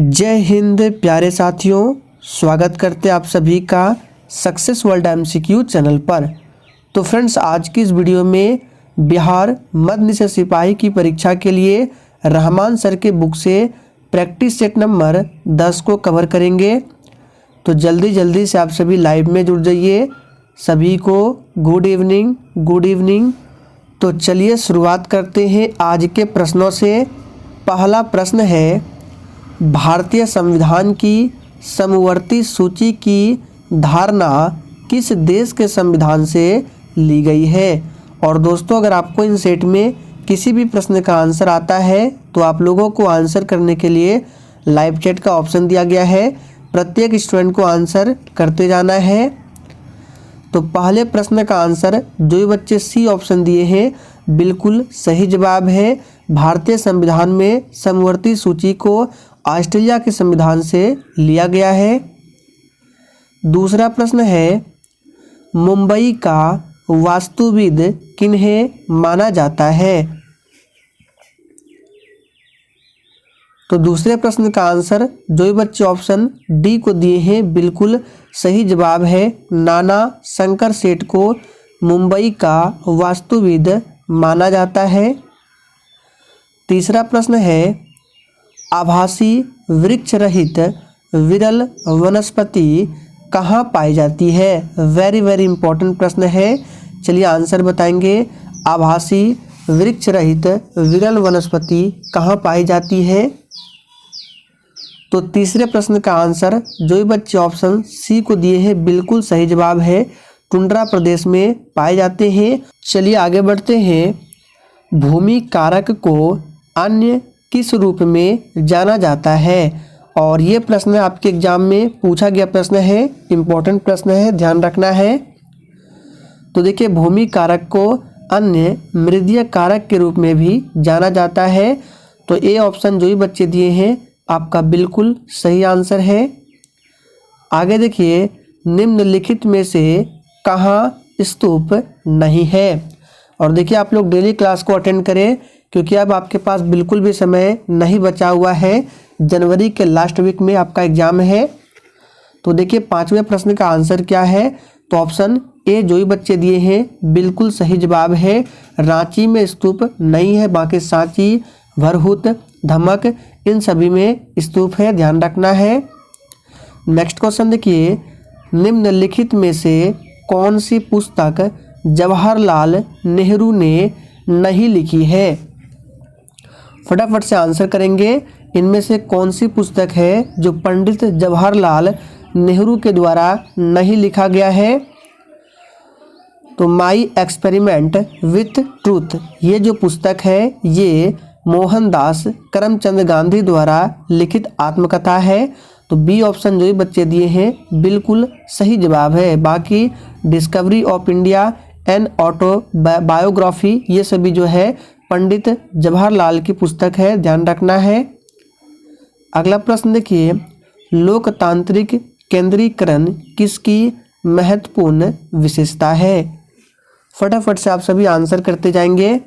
जय हिंद प्यारे साथियों, स्वागत करते हैं आप सभी का सक्सेस वर्ल्ड एमसीक्यू चैनल पर। तो फ्रेंड्स, आज की इस वीडियो में बिहार मध्य निषेध सिपाही की परीक्षा के लिए रहमान सर के बुक से प्रैक्टिस सेट नंबर 10 को कवर करेंगे। तो जल्दी से आप सभी लाइव में जुड़ जाइए। सभी को गुड इवनिंग। तो चलिए शुरुआत करते हैं आज के प्रश्नों से। पहला प्रश्न है, भारतीय संविधान की समवर्ती सूची की धारणा किस देश के संविधान से ली गई है। और दोस्तों, अगर आपको इन सेट में किसी भी प्रश्न का आंसर आता है तो आप लोगों को आंसर करने के लिए लाइव चैट का ऑप्शन दिया गया है। प्रत्येक स्टूडेंट को आंसर करते जाना है। तो पहले प्रश्न का आंसर जो भी बच्चे सी ऑप्शन दिए हैं बिल्कुल सही जवाब है। भारतीय संविधान में समवर्ती सूची को ऑस्ट्रेलिया के संविधान से लिया गया है। दूसरा प्रश्न है, मुंबई का वास्तुविद किन्हें माना जाता है। तो दूसरे प्रश्न का आंसर जो भी बच्चे ऑप्शन डी को दिए हैं बिल्कुल सही जवाब है। नाना शंकर सेठ को मुंबई का वास्तुविद माना जाता है। तीसरा प्रश्न है, आभासी वृक्ष रहित विरल वनस्पति कहाँ पाई जाती है। वेरी इंपॉर्टेंट प्रश्न है। चलिए आंसर बताएंगे। आभासी वृक्ष रहित विरल वनस्पति कहाँ पाई जाती है। तो तीसरे प्रश्न का आंसर जो भी बच्चे ऑप्शन सी को दिए हैं बिल्कुल सही जवाब है। टुंड्रा प्रदेश में पाए जाते हैं। चलिए आगे बढ़ते हैं। भूमि कारक को अन्य किस रूप में जाना जाता है। और ये प्रश्न आपके एग्जाम में पूछा गया प्रश्न है। इम्पोर्टेंट प्रश्न है, ध्यान रखना है। तो देखिए, भूमि कारक को अन्य मृदीय कारक के रूप में भी जाना जाता है। तो ए ऑप्शन जो भी बच्चे दिए हैं आपका बिल्कुल सही आंसर है। आगे देखिए, निम्नलिखित में से कहाँ स्तूप नहीं है। और देखिए, आप लोग डेली क्लास को अटेंड करें क्योंकि अब आपके पास बिल्कुल भी समय नहीं बचा हुआ है। जनवरी के लास्ट वीक में आपका एग्जाम है। तो देखिए, पांचवें प्रश्न का आंसर क्या है। तो ऑप्शन ए जो भी बच्चे दिए हैं बिल्कुल सही जवाब है। रांची में स्तूप नहीं है, बाकी सांची, भरहुत, धमक इन सभी में स्तूप है, ध्यान रखना है। नेक्स्ट क्वेश्चन देखिए, निम्नलिखित में से कौन सी पुस्तक जवाहरलाल नेहरू ने नहीं लिखी है। फटाफट से आंसर करेंगे। इनमें से कौन सी पुस्तक है जो पंडित जवाहरलाल नेहरू के द्वारा नहीं लिखा गया है। तो माई एक्सपेरिमेंट विथ ट्रूथ, ये जो पुस्तक है ये मोहनदास करमचंद गांधी द्वारा लिखित आत्मकथा है। तो बी ऑप्शन जो भी बच्चे दिए हैं बिल्कुल सही जवाब है। बाकी discovery of India and auto biography ये सभी जो है पंडित जवाहरलाल की पुस्तक है, ध्यान रखना है। अगला प्रश्न देखिए, लोकतांत्रिक केंद्रीकरण किसकी महत्वपूर्ण विशेषता है। फटाफट से आप सभी आंसर करते जाएंगे।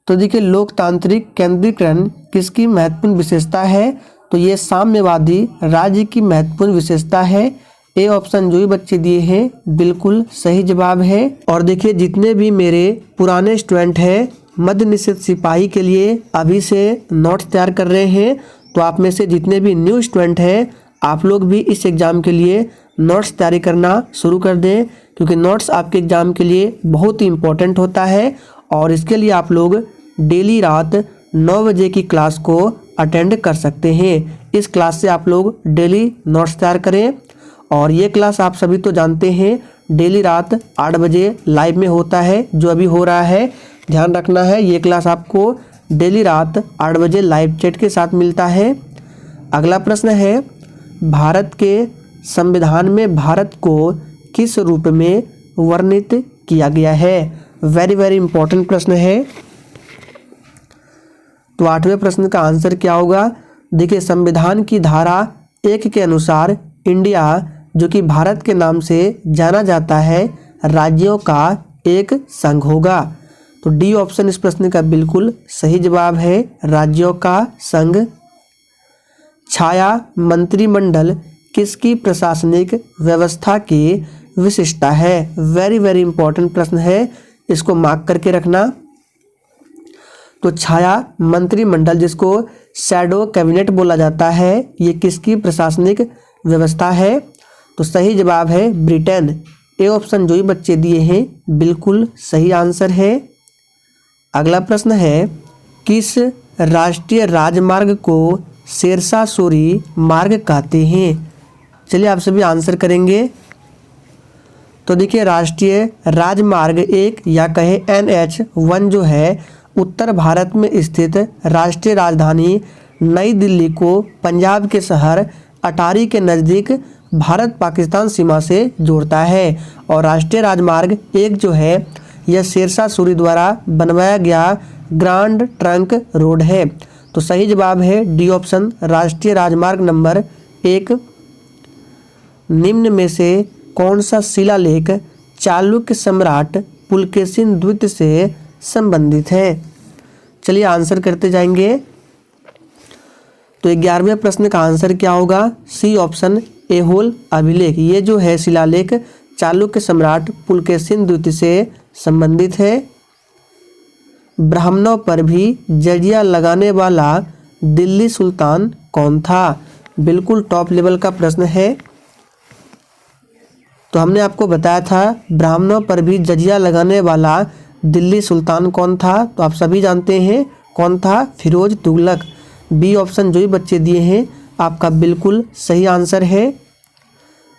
तो देखिए, लोकतांत्रिक केंद्रीकरण किसकी महत्वपूर्ण विशेषता है। तो ये साम्यवादी राज्य की महत्वपूर्ण विशेषता है। ए ऑप्शन जो भी बच्चे दिए हैं बिल्कुल सही जवाब है। और देखिए, जितने भी मेरे पुराने स्टूडेंट हैं मध्य निषेध सिपाही के लिए अभी से नोट्स तैयार कर रहे हैं, तो आप में से जितने भी न्यू स्टूडेंट हैं आप लोग भी इस एग्ज़ाम के लिए नोट्स तैयारी करना शुरू कर दें, क्योंकि नोट्स आपके एग्ज़ाम के लिए बहुत ही इम्पोर्टेंट होता है। और इसके लिए आप लोग डेली रात 9 बजे की क्लास को अटेंड कर सकते हैं। इस क्लास से आप लोग डेली नोट्स तैयार करें। और ये क्लास आप सभी तो जानते हैं डेली रात 8 बजे लाइव में होता है, जो अभी हो रहा है, ध्यान रखना है। ये क्लास आपको डेली रात 8 बजे लाइव चैट के साथ मिलता है। अगला प्रश्न है, भारत के संविधान में भारत को किस रूप में वर्णित किया गया है। वेरी इंपॉर्टेंट प्रश्न है। तो 8वें प्रश्न का आंसर क्या होगा। देखिए, संविधान की धारा 1 के अनुसार इंडिया, जो कि भारत के नाम से जाना जाता है, राज्यों का एक संघ होगा। तो डी ऑप्शन इस प्रश्न का बिल्कुल सही जवाब है, राज्यों का संघ छाया मंत्रिमंडल किसकी प्रशासनिक व्यवस्था की विशिष्टता है? वेरी वेरी इंपॉर्टेंट प्रश्न है, इसको मार्क करके रखना। तो छाया मंत्रिमंडल, जिसको शैडो कैबिनेट बोला जाता है, ये किसकी प्रशासनिक व्यवस्था है? तो सही जवाब है ब्रिटेन। ए ऑप्शन जो ही बच्चे दिए हैं बिल्कुल सही आंसर है। अगला प्रश्न है, किस राष्ट्रीय राजमार्ग को शेरशाह सूरी मार्ग कहते हैं? चलिए आप सभी आंसर करेंगे। तो देखिए, राष्ट्रीय राजमार्ग 1 या कहे NH1 जो है उत्तर भारत में स्थित राष्ट्रीय राजधानी नई दिल्ली को पंजाब के शहर अटारी के नज़दीक भारत पाकिस्तान सीमा से जोड़ता है। और राष्ट्रीय राजमार्ग 1 जो है यह शेरशाह सूरी द्वारा बनवाया गया ग्रांड ट्रंक रोड है। तो सही जवाब है डी ऑप्शन, राष्ट्रीय राजमार्ग नंबर 1। निम्न में से कौन सा शिलालेख चालुक्य सम्राट पुलकेशिन द्वितीय से संबंधित है? चलिए आंसर करते जाएंगे। तो 11वें प्रश्न का आंसर क्या होगा? सी ऑप्शन, ऐहोल अभिलेख। ये जो है शिलालेख चालुक्य सम्राट पुलकेशिन द्वितीय से संबंधित है। ब्राह्मणों पर भी जजिया लगाने वाला दिल्ली सुल्तान कौन था? बिल्कुल टॉप लेवल का प्रश्न है। तो हमने आपको बताया था ब्राह्मणों पर भी जजिया लगाने वाला दिल्ली सुल्तान कौन था? तो आप सभी जानते हैं कौन था? फिरोज तुगलक। बी ऑप्शन जो ही बच्चे दिए हैं आपका बिल्कुल सही आंसर है।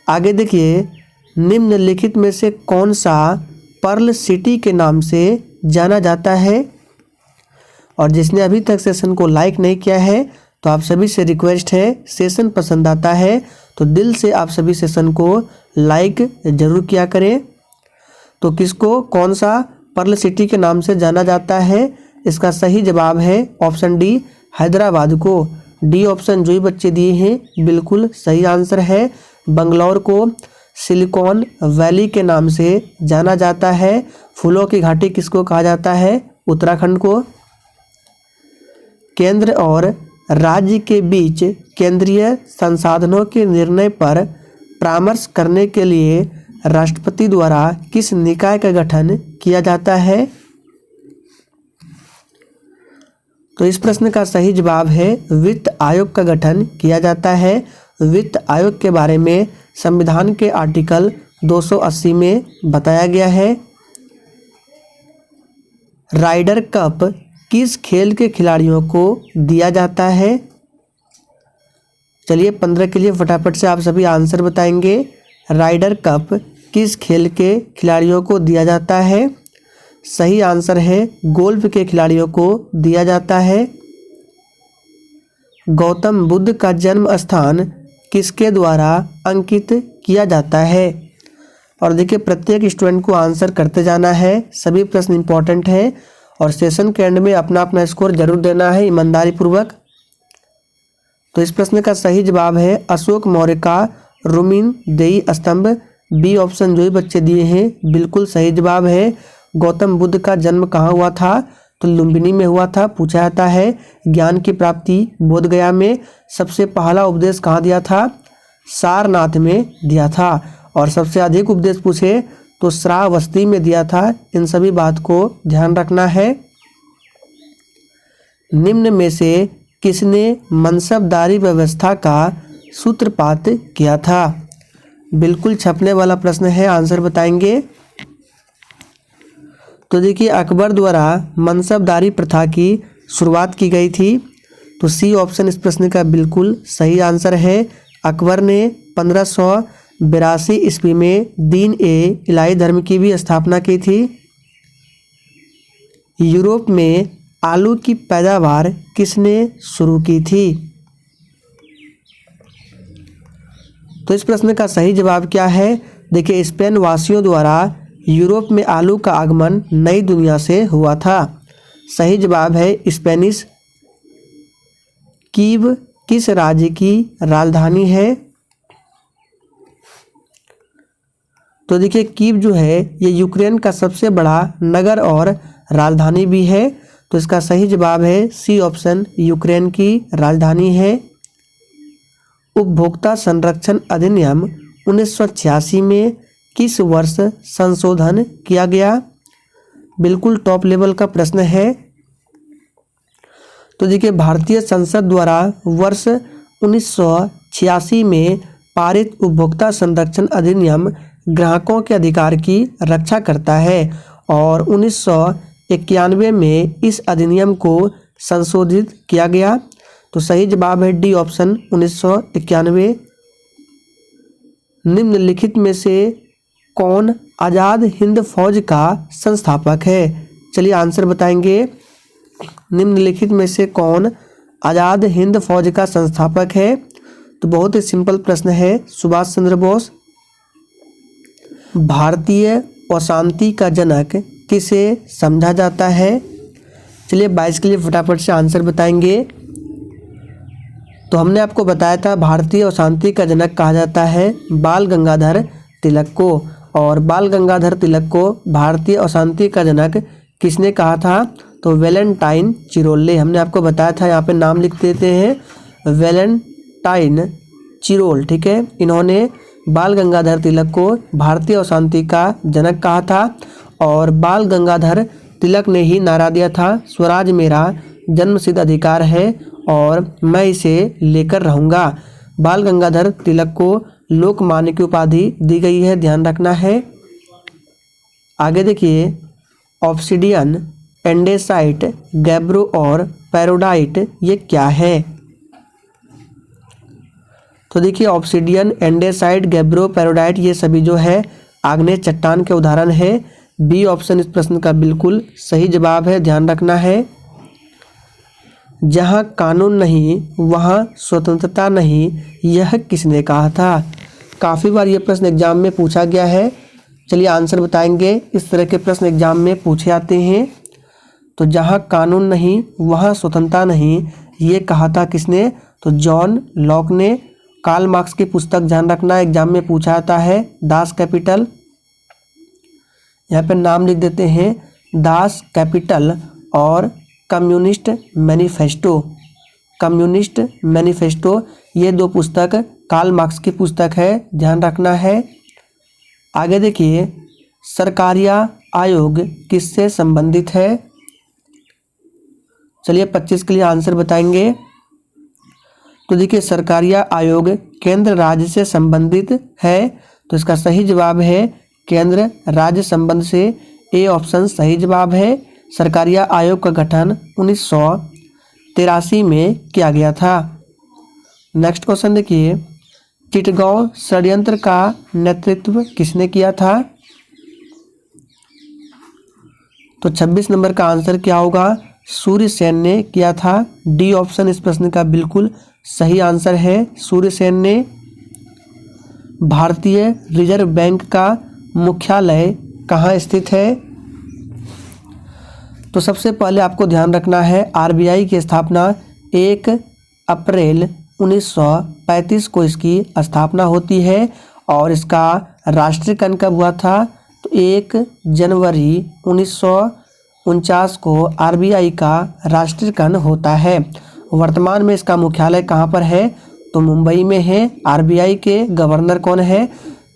आगे देखिए, निम्नलिखित में से कौन सा पर्ल सिटी के नाम से जाना जाता है? और जिसने अभी तक सेशन को लाइक नहीं किया है तो आप सभी से रिक्वेस्ट है, सेशन पसंद आता है तो दिल से आप सभी सेशन को लाइक जरूर किया करें। तो किसको, कौन सा पर्ल सिटी के नाम से जाना जाता है? इसका सही जवाब है ऑप्शन डी, हैदराबाद को। डी ऑप्शन जो ही बच्चे दिए हैं बिल्कुल सही आंसर है। बंगलौर को सिलिकॉन वैली के नाम से जाना जाता है। फूलों की घाटी किसको कहा जाता है? उत्तराखंड को। केंद्र और राज्य के बीच केंद्रीय संसाधनों के निर्णय पर परामर्श करने के लिए राष्ट्रपति द्वारा किस निकाय का गठन किया जाता है? तो इस प्रश्न का सही जवाब है वित्त आयोग का गठन किया जाता है। वित्त आयोग के बारे में संविधान के आर्टिकल 280 में बताया गया है। राइडर कप किस खेल के खिलाड़ियों को दिया जाता है? चलिए 15 के लिए फटाफट से आप सभी आंसर बताएंगे। राइडर कप किस खेल के खिलाड़ियों को दिया जाता है? सही आंसर है गोल्फ के खिलाड़ियों को दिया जाता है। गौतम बुद्ध का जन्म स्थान किसके द्वारा अंकित किया जाता है? और देखिए, प्रत्येक स्टूडेंट को आंसर करते जाना है, सभी प्रश्न इंपॉर्टेंट है और सेशन के एंड में अपना अपना स्कोर जरूर देना है ईमानदारी पूर्वक। तो इस प्रश्न का सही जवाब है अशोक मौर्य का रुमिन देई स्तंभ। बी ऑप्शन जो ही बच्चे दिए हैं बिल्कुल सही जवाब है। गौतम बुद्ध का जन्म कहाँ हुआ था? तो लुम्बिनी में हुआ था। पूछा जाता है ज्ञान की प्राप्ति बोध गया में सबसे पहला उपदेश कहाँ दिया था? सारनाथ में दिया था। और सबसे अधिक उपदेश पूछे तो श्रावस्ती में दिया था। इन सभी बात को ध्यान रखना है। निम्न में से किसने मनसबदारी व्यवस्था का सूत्रपात किया था? बिल्कुल छपने वाला प्रश्न है, आंसर बताएंगे। तो देखिए, अकबर द्वारा मनसबदारी प्रथा की शुरुआत की गई थी। तो सी ऑप्शन इस प्रश्न का बिल्कुल सही आंसर है। अकबर ने 1582 ईस्वी में दीन ए इलाही धर्म की भी स्थापना की थी। यूरोप में आलू की पैदावार किसने शुरू की थी? तो इस प्रश्न का सही जवाब क्या है? देखिए, स्पेन वासियों द्वारा यूरोप में आलू का आगमन नई दुनिया से हुआ था। सही जवाब है स्पेनिश। कीव किस राज्य की राजधानी है? तो देखिए, कीव जो है ये यूक्रेन का सबसे बड़ा नगर और राजधानी भी है। तो इसका सही जवाब है सी ऑप्शन, यूक्रेन की राजधानी है। उपभोक्ता संरक्षण अधिनियम 1986 में किस वर्ष संशोधन किया गया? बिल्कुल टॉप लेवल का प्रश्न है। तो देखिए, भारतीय संसद द्वारा वर्ष 1986 में पारित उपभोक्ता संरक्षण अधिनियम ग्राहकों के अधिकार की रक्षा करता है और 1991 में इस अधिनियम को संशोधित किया गया। तो सही जवाब है डी ऑप्शन 1991। निम्नलिखित में से कौन आज़ाद हिंद फौज का संस्थापक है? चलिए आंसर बताएंगे। निम्नलिखित में से कौन आज़ाद हिंद फौज का संस्थापक है? तो बहुत ही सिंपल प्रश्न है, सुभाष चंद्र बोस। भारतीय अशांति का जनक किसे समझा जाता है? चलिए 22 के लिए फटाफट से आंसर बताएंगे। तो हमने आपको बताया था भारतीय अशांति का जनक कहा जाता है बाल गंगाधर तिलक को, और बाल गंगाधर तिलक को भारतीय अशांति का जनक किसने कहा था? तो वैलेंटाइन चिरोले। हमने आपको बताया था, यहाँ पे नाम लिख देते हैं, वैलेंटाइन चिरोल। ठीक है, इन्होंने बाल गंगाधर तिलक को भारतीय अशांति का जनक कहा था और बाल गंगाधर तिलक ने ही नारा दिया था, स्वराज मेरा जन्मसिद्ध अधिकार है और मैं इसे लेकर रहूँगा। बाल गंगाधर तिलक को लोकमान्य की उपाधि दी गई है, ध्यान रखना है। आगे देखिए, ऑब्सिडियन, एंडेसाइट, गैब्रो और पैरोडाइट ये क्या है? तो देखिए, ऑब्सिडियन, एंडेसाइट, गैब्रो, पैरोडाइट ये सभी जो है आग्नेय चट्टान के उदाहरण है। बी ऑप्शन इस प्रश्न का बिल्कुल सही जवाब है, ध्यान रखना है। जहाँ कानून नहीं वहाँ स्वतंत्रता नहीं, यह किसने कहा था? काफ़ी बार ये प्रश्न एग्जाम में पूछा गया है। चलिए आंसर बताएंगे। इस तरह के प्रश्न एग्जाम में पूछे आते हैं। तो जहाँ कानून नहीं वहाँ स्वतंत्रता नहीं, ये कहा था किसने? तो जॉन लॉक ने। कार्ल मार्क्स की पुस्तक ध्यान रखना एग्जाम में पूछा जाता है, दास कैपिटल। यहाँ पे नाम लिख देते हैं, दास कैपिटल और कम्युनिस्ट मैनिफेस्टो। कम्युनिस्ट मैनिफेस्टो ये दो पुस्तक कार्ल मार्क्स की पुस्तक है, ध्यान रखना है। आगे देखिए, सरकारिया आयोग किससे संबंधित है? चलिए 25 के लिए आंसर बताएंगे। तो देखिए, सरकारिया आयोग केंद्र राज्य से संबंधित है, तो इसका सही जवाब है केंद्र राज्य संबंध से। ए ऑप्शन सही जवाब है। सरकारिया आयोग का गठन 1983 में किया गया था। नेक्स्ट क्वेश्चन देखिए, चिटगांव षड्यंत्र का नेतृत्व किसने किया था? तो 26 नंबर का आंसर क्या होगा? सूर्यसेन ने किया था। डी ऑप्शन इस प्रश्न का बिल्कुल सही आंसर है, सूर्यसेन ने। भारतीय रिजर्व बैंक का मुख्यालय कहाँ स्थित है? तो सबसे पहले आपको ध्यान रखना है, आरबीआई की स्थापना 1 अप्रैल 1935 को इसकी स्थापना होती है और इसका राष्ट्रीयकरण कब हुआ था? तो 1 जनवरी 1949 को आरबीआई का राष्ट्रीयकरण होता है। वर्तमान में इसका मुख्यालय कहाँ पर है? तो मुंबई में है। आरबीआई के गवर्नर कौन है?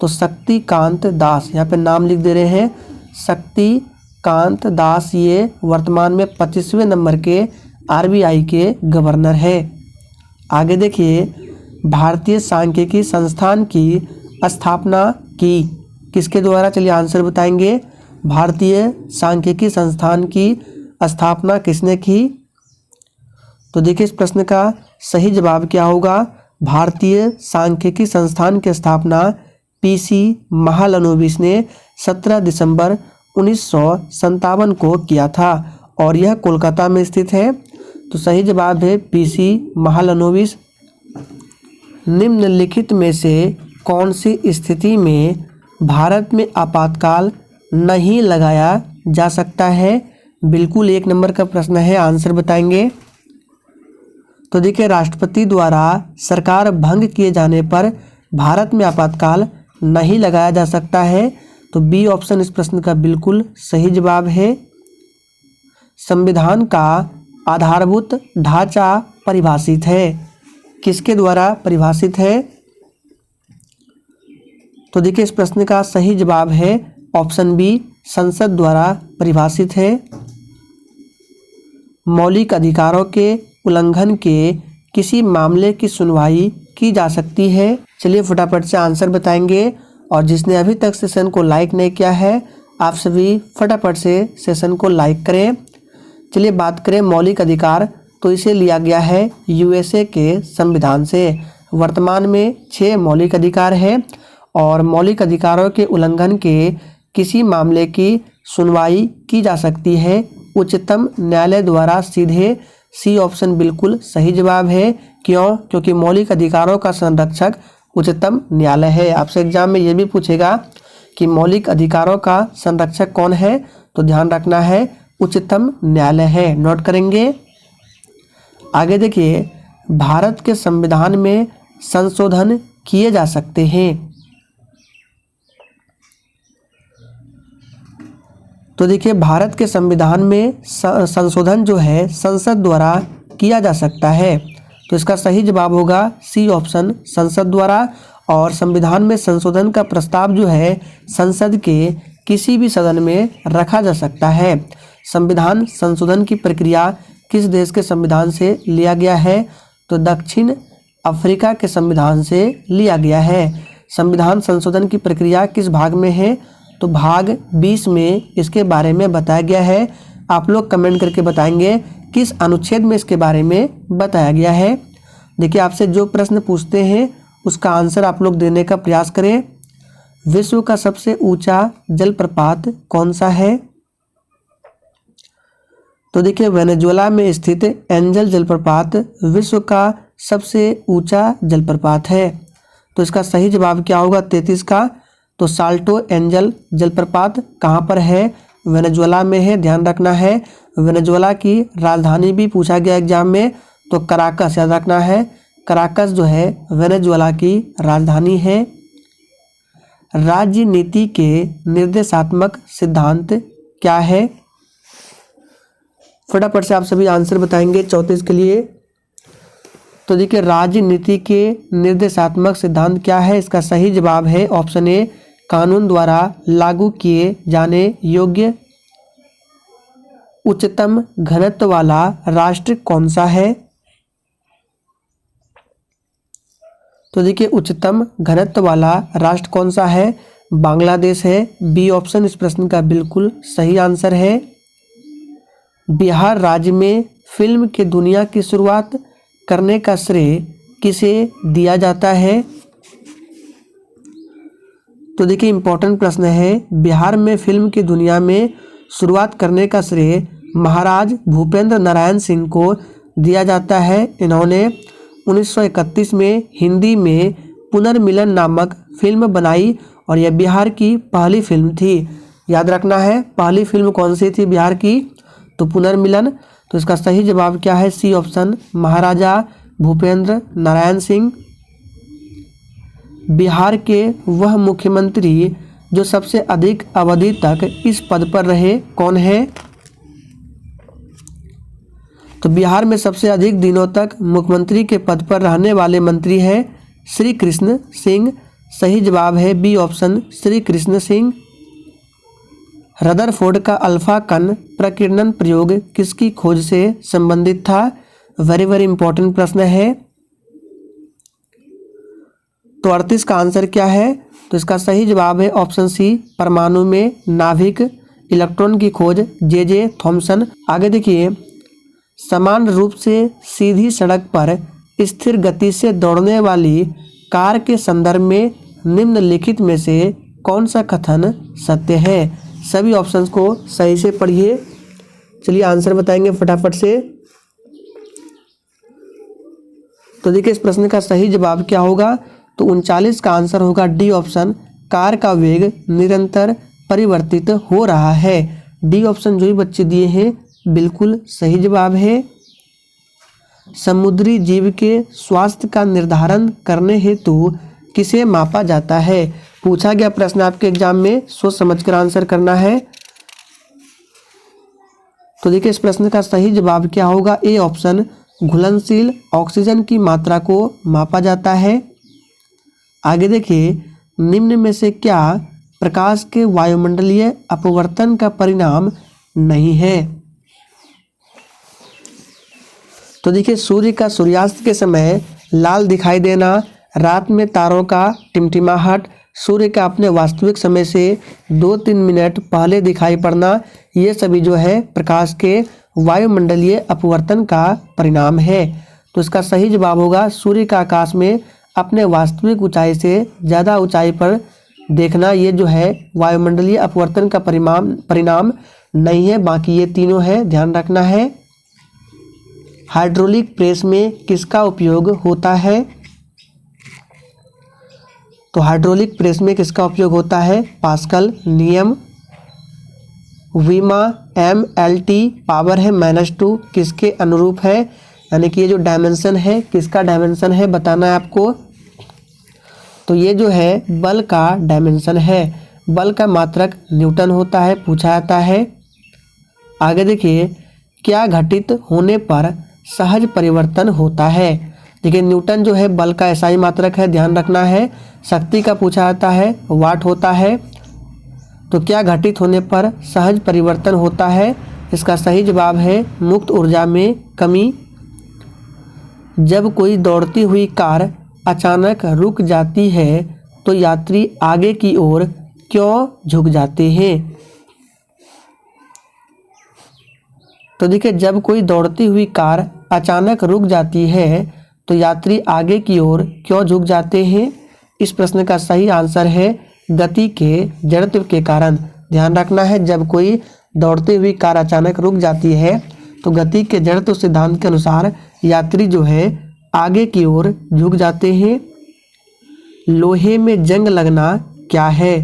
तो शक्तिकांत दास। यहाँ पे नाम लिख दे रहे हैं, शक्तिकांत दास। ये वर्तमान में 25वें नंबर के आरबीआई के गवर्नर है। आगे देखिए, भारतीय सांख्यिकी संस्थान की स्थापना की किसके द्वारा? चलिए आंसर बताएंगे। भारतीय सांख्यिकी संस्थान की स्थापना किसने की? तो देखिए, इस प्रश्न का सही जवाब क्या होगा? भारतीय सांख्यिकी संस्थान की स्थापना पीसी महालनोबिस ने 17 दिसंबर 1957 को किया था और यह कोलकाता में स्थित है। तो सही जवाब है पीसी महालनोबिस। निम्नलिखित में से कौन सी स्थिति में भारत में आपातकाल नहीं लगाया जा सकता है? बिल्कुल 1 नंबर का प्रश्न है, आंसर बताएंगे। तो देखिए, राष्ट्रपति द्वारा सरकार भंग किए जाने पर भारत में आपातकाल नहीं लगाया जा सकता है। तो बी ऑप्शन इस प्रश्न का बिल्कुल सही जवाब है। संविधान का आधारभूत ढांचा परिभाषित है। किसके द्वारा परिभाषित है? तो देखिए इस प्रश्न का सही जवाब है ऑप्शन बी, संसद द्वारा परिभाषित है। मौलिक अधिकारों के उल्लंघन के किसी मामले की सुनवाई की जा सकती है। चलिए फटाफट से आंसर बताएंगे, और जिसने अभी तक सेशन को लाइक नहीं किया है आप सभी फटाफट से सेशन को लाइक करें। चलिए बात करें मौलिक अधिकार, तो इसे लिया गया है यूएसए के संविधान से। वर्तमान में 6 मौलिक अधिकार है, और मौलिक अधिकारों के उल्लंघन के किसी मामले की सुनवाई की जा सकती है उच्चतम न्यायालय द्वारा सीधे। सी ऑप्शन बिल्कुल सही जवाब है। क्यों? क्योंकि मौलिक अधिकारों का संरक्षक उच्चतम न्यायालय है। आपसे एग्जाम में ये भी पूछेगा कि मौलिक अधिकारों का संरक्षक कौन है, तो ध्यान रखना है उच्चतम न्यायालय है। नोट करेंगे। आगे देखिए, भारत के संविधान में संशोधन किए जा सकते हैं। तो देखिए भारत के संविधान में संशोधन जो है संसद द्वारा किया जा सकता है। तो इसका सही जवाब होगा सी ऑप्शन, संसद द्वारा। और संविधान में संशोधन का प्रस्ताव जो है संसद के किसी भी सदन में रखा जा सकता है। संविधान संशोधन की प्रक्रिया किस देश के संविधान से लिया गया है? तो दक्षिण अफ्रीका के संविधान से लिया गया है। संविधान संशोधन की प्रक्रिया किस भाग में है? तो भाग 20 में इसके बारे में बताया गया है। आप लोग कमेंट करके बताएंगे किस अनुच्छेद में इसके बारे में बताया गया है। देखिए आपसे जो प्रश्न पूछते हैं उसका आंसर आप लोग देने का प्रयास करें। विश्व का सबसे ऊंचा जलप्रपात कौन सा है? तो देखिए वेनेजुएला में स्थित एंजल जलप्रपात विश्व का सबसे ऊंचा जलप्रपात है। तो इसका सही जवाब क्या होगा 33 का? तो साल्टो एंजल जलप्रपात कहाँ पर है? वेनेजुएला में है। ध्यान रखना है। वेनेजुएला की राजधानी भी पूछा गया एग्जाम में, तो कराकस याद रखना है। कराकस जो है वेनेजुएला की राजधानी है। राज्य नीति के निर्देशात्मक सिद्धांत क्या है? फटाफट से आप सभी आंसर बताएंगे 34 के लिए। तो देखिए राजनीति के निर्देशात्मक सिद्धांत क्या है? इसका सही जवाब है ऑप्शन ए, कानून द्वारा लागू किए जाने योग्य उच्चतम घनत्व वाला राष्ट्र कौन सा है? तो देखिए उच्चतम घनत्व वाला राष्ट्र कौन सा है? बांग्लादेश है। बी ऑप्शन इस प्रश्न का बिल्कुल सही आंसर है। बिहार राज्य में फिल्म की दुनिया की शुरुआत करने का श्रेय किसे दिया जाता है? तो देखिए इंपॉर्टेंट प्रश्न है। बिहार में फिल्म की दुनिया में शुरुआत करने का श्रेय महाराज भूपेंद्र नारायण सिंह को दिया जाता है। इन्होंने 1931 में हिंदी में पुनर्मिलन नामक फिल्म बनाई, और यह बिहार की पहली फिल्म थी। याद रखना है पहली फिल्म कौन सी थी बिहार की? तो पुनर्मिलन। तो इसका सही जवाब क्या है? सी ऑप्शन, महाराजा भूपेंद्र नारायण सिंह। बिहार के वह मुख्यमंत्री जो सबसे अधिक अवधि तक इस पद पर रहे कौन है? तो बिहार में सबसे अधिक दिनों तक मुख्यमंत्री के पद पर रहने वाले मंत्री हैं श्री कृष्ण सिंह। सही जवाब है B option, Shri Krishna Singh. Rutherford का अल्फा कण प्रकीर्णन प्रयोग किसकी खोज से संबंधित था? वेरी वेरी इंपॉर्टेंट प्रश्न है। तो 38 का आंसर क्या है? तो इसका सही जवाब है ऑप्शन सी, परमाणु में नाभिक इलेक्ट्रॉन की खोज जे थॉमसन। आगे देखिए, समान रूप से सीधी सड़क पर स्थिर गति से दौड़ने वाली कार के संदर्भ में निम्नलिखित में से कौन सा कथन सत्य है? सभी ऑप्शंस को सही से पढ़िए। चलिए आंसर बताएंगे फटाफट से। तो देखिए इस प्रश्न का सही जवाब क्या होगा? तो 39 का आंसर होगा डी ऑप्शन, कार का वेग निरंतर परिवर्तित हो रहा है। डी ऑप्शन जो भी बच्चे दिए हैं बिल्कुल सही जवाब है। समुद्री जीव के स्वास्थ्य का निर्धारण करने हेतु किसे मापा जाता है? पूछा गया प्रश्न आपके एग्जाम में, सोच समझकर आंसर करना है। तो देखिए इस प्रश्न का सही जवाब क्या होगा? ए ऑप्शन, घुलनशील ऑक्सीजन की मात्रा को मापा जाता है? आगे देखिए, निम्न में से क्या प्रकाश के वायुमंडलीय अपवर्तन का परिणाम नहीं है? तो देखिए, सूर्य का सूर्यास्त के समय लाल दिखाई देना, रात में तारों का टिमटिमाहट, सूर्य का अपने वास्तविक समय से 2-3 मिनट पहले दिखाई पड़ना, ये सभी जो है प्रकाश के वायुमंडलीय अपवर्तन का परिणाम है। तो इसका सही जवाब होगा सूर्य का आकाश में अपने वास्तविक ऊंचाई से ज़्यादा ऊंचाई पर देखना, ये जो है वायुमंडलीय अपवर्तन का परिणाम नहीं है। बाकी ये तीनों है, ध्यान रखना है। हाइड्रोलिक प्रेस में किसका उपयोग होता है? तो हाइड्रोलिक प्रेस में किसका उपयोग होता है? पास्कल नियम। वीमा MLT पावर है -2 किसके अनुरूप है? यानी कि ये जो डायमेंशन है किसका डायमेंशन है बताना है आपको। तो ये जो है बल का डायमेंशन है। बल का मात्रक न्यूटन होता है, पूछा जाता है। आगे देखिए, क्या घटित होने पर सहज परिवर्तन होता है? देखिए, न्यूटन जो है बल का SI मात्रक है, ध्यान रखना है। शक्ति का पूछा जाता है, वाट होता है। तो क्या घटित होने पर सहज परिवर्तन होता है? इसका सही जवाब है मुक्त ऊर्जा में कमी। जब कोई दौड़ती हुई कार अचानक रुक जाती है तो यात्री आगे की ओर क्यों झुक जाते हैं? तो देखिए, जब कोई दौड़ती हुई कार अचानक रुक जाती है तो यात्री आगे की ओर क्यों झुक जाते हैं? इस प्रश्न का सही आंसर है गति के जड़त्व के कारण। ध्यान रखना है, जब कोई दौड़ती हुई कार अचानक रुक जाती है तो गति के जड़त्व सिद्धांत के अनुसार यात्री जो है आगे की ओर झुक जाते हैं। लोहे में जंग लगना क्या है?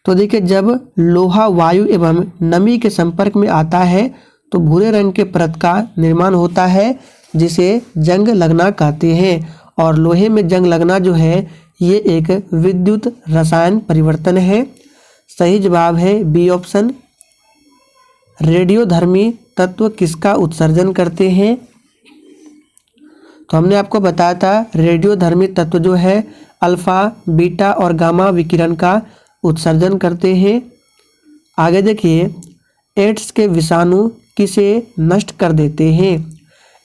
तो देखिए, जब लोहा वायु एवं नमी के संपर्क में आता है तो भूरे रंग के परत का निर्माण होता है, जिसे जंग लगना कहते हैं। और लोहे में जंग लगना जो है ये एक विद्युत रसायन परिवर्तन है। सही जवाब है बी ऑप्शन। रेडियोधर्मी तत्व किसका उत्सर्जन करते हैं? तो हमने आपको बताया था रेडियोधर्मी तत्व जो है अल्फा, बीटा और गामा विकिरण का उत्सर्जन करते हैं। आगे देखिए, एड्स के विषाणु किसे नष्ट कर देते हैं?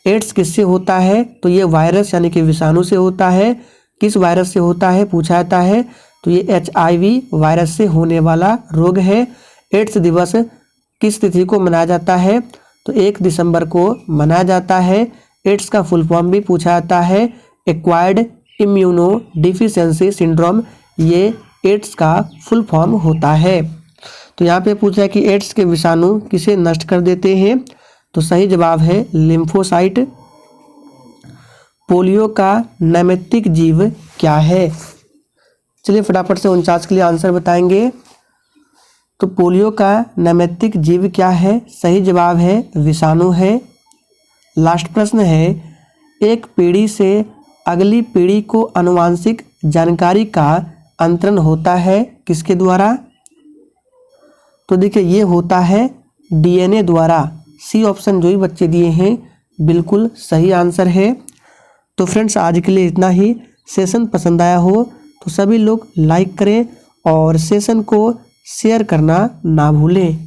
एड्स किससे होता है? तो ये वायरस यानी कि विषाणु से होता है। किस वायरस से होता है पूछा जाता है? तो ये HIV वायरस से होने वाला रोग है। एड्स दिवस किस तिथि को मनाया जाता है? तो 1 दिसंबर को मनाया जाता है। एड्स का फुल फॉर्म भी पूछा जाता है, एक्वायर्ड इम्यूनो डिफिशियंसी सिंड्रोम, ये एड्स का फुल फॉर्म होता है। तो यहाँ पे पूछा है कि एड्स के विषाणु किसे नष्ट कर देते हैं? तो सही जवाब है लिम्फोसाइट। पोलियो का नैमित्तिक जीव क्या है? चलिए फटाफट से 49 के लिए आंसर बताएंगे। तो पोलियो का नैमित्तिक जीव क्या है? सही जवाब है विषाणु है। लास्ट प्रश्न है, एक पीढ़ी से अगली पीढ़ी को आनुवांशिक जानकारी का अंतरण होता है किसके द्वारा? तो देखिए, ये होता है DNA द्वारा। सी ऑप्शन जो ही बच्चे दिए हैं बिल्कुल सही आंसर है। तो फ्रेंड्स, आज के लिए इतना ही। सेशन पसंद आया हो तो सभी लोग लाइक करें और सेशन को शेयर करना ना भूलें।